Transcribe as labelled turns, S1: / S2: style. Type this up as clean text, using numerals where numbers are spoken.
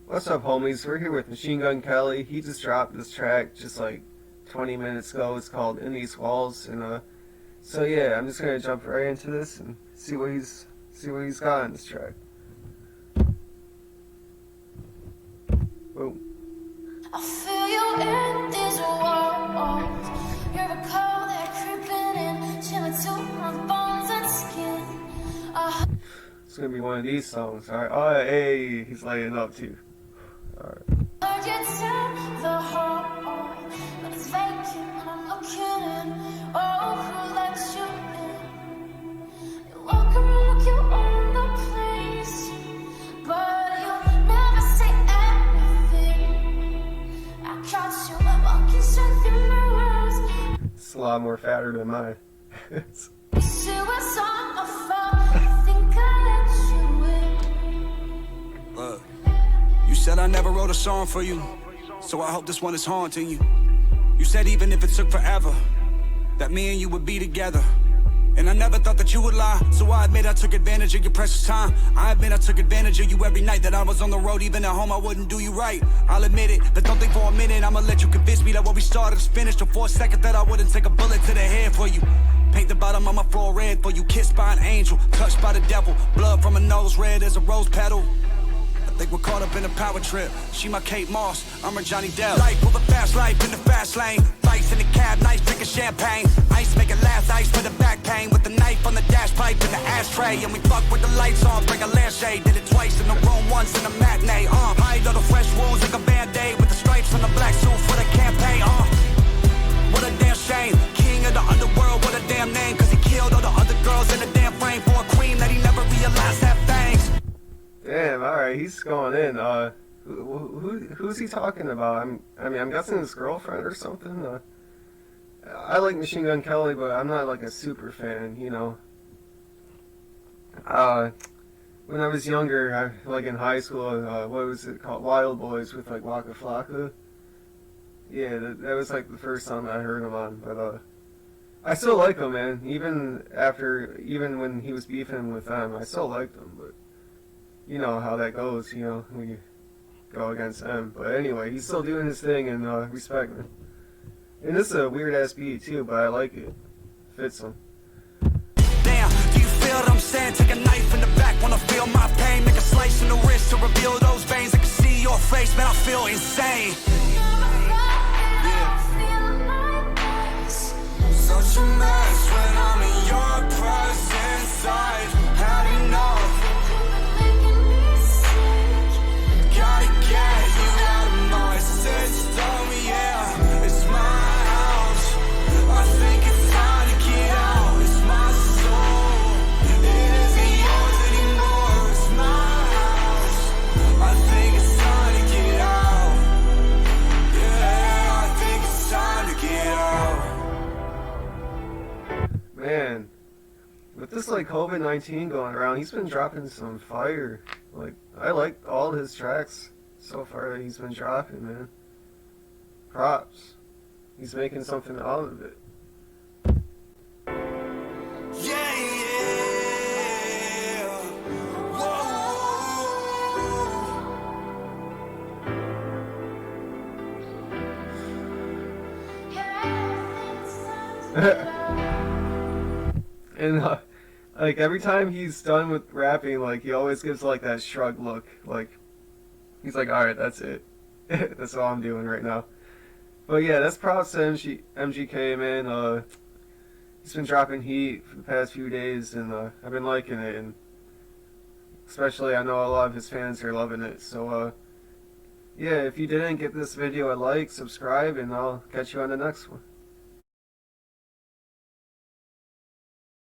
S1: What's up, homies? We're here with Machine Gun Kelly. He just dropped this track just like 20 minutes ago. It's called In These Walls, and so yeah, I'm just gonna jump right into this and see what he's got on this track. Boom.
S2: I feel you in these walls. You're a cold that creeping in, chilling to my bones and skin.
S1: It's gonna be one of these songs. All right. Oh, hey, he's laying up too. All right.
S2: I get to the hall, but it's vacant and I'm looking in. Oh, who let you in? You walk around like you own the place, but you never say anything. I caught you walking straight through my words.
S1: It's a lot more fatter than mine.
S2: You see what's on my phone. I think I let you in.
S3: Look, you said I never wrote a song for you, so I hope this one is haunting you. You said even if it took forever, that me and you would be together. And I never thought that you would lie, so I admit I took advantage of your precious time. I admit I took advantage of you every night that I was on the road. Even at home I wouldn't do you right, I'll admit it. But don't think for a minute I'ma let you convince me that what we started is finished, or for a second that I wouldn't take a bullet to the head for you. Paint the bottom of my floor red for you, kissed by an angel, touched by the devil, blood from a nose red as a rose petal. I think we're caught up in a power trip. She my Kate Moss, I'm her Johnny Depp. Life, move a fast life in the fast lane. Lights in the cab, nice drinking champagne. Ice make it last, ice for the back pain. With the knife on the dash pipe in the ashtray. And we fuck with the lights on, bring a lampshade. Did it twice in the room, once in the matinee. Hide all the fresh wounds like a band-aid. With the stripes on the black suit for the campaign. What a damn shame. King of the underworld, what a damn name. Cause he killed all the other girls in the damn frame for a queen that he never realized had fangs.
S1: Damn, alright, he's going in. Who's he talking about? I'm guessing his girlfriend or something. I like Machine Gun Kelly, but I'm not like a super fan, you know. When I was younger, like in high school, what was it called? Wild Boys with like Waka Flocka. Yeah, that was like the first song I heard him on, but I still like him, man. Even when he was beefing with them, I still liked him, but you know how that goes, you know, when you go against him. But anyway, he's still doing his thing, and respect him. And this is a weird ass beat too, but I like it. Fits him.
S3: Damn, do you feel what I'm saying? Take a knife in the back, wanna feel my pain. Make a slice in the wrist to reveal those veins. I can see your face, man, I feel insane. Such a mess when I'm in your presence. I've had enough. Gotta get you out of my system, yeah. It's my house. I think it's time to get out. It's my soul. It isn't yours anymore. It's my house. I think it's time to get out. Yeah, I think it's time to get out.
S1: Man, with this like COVID-19 going around, he's been dropping some fire. Like, I like all his tracks so far that he's been dropping, man. Props. He's making something out of it.
S3: Yeah, yeah.
S1: And like every time he's done with rapping, like he always gives like that shrug look. Like he's like, all right, that's it. That's all I'm doing right now. But yeah, that's props to MGK, man. He's been dropping heat for the past few days, and I've been liking it. And especially, I know a lot of his fans are loving it. So yeah, if you didn't get this video a like, subscribe, and I'll catch you on the next one.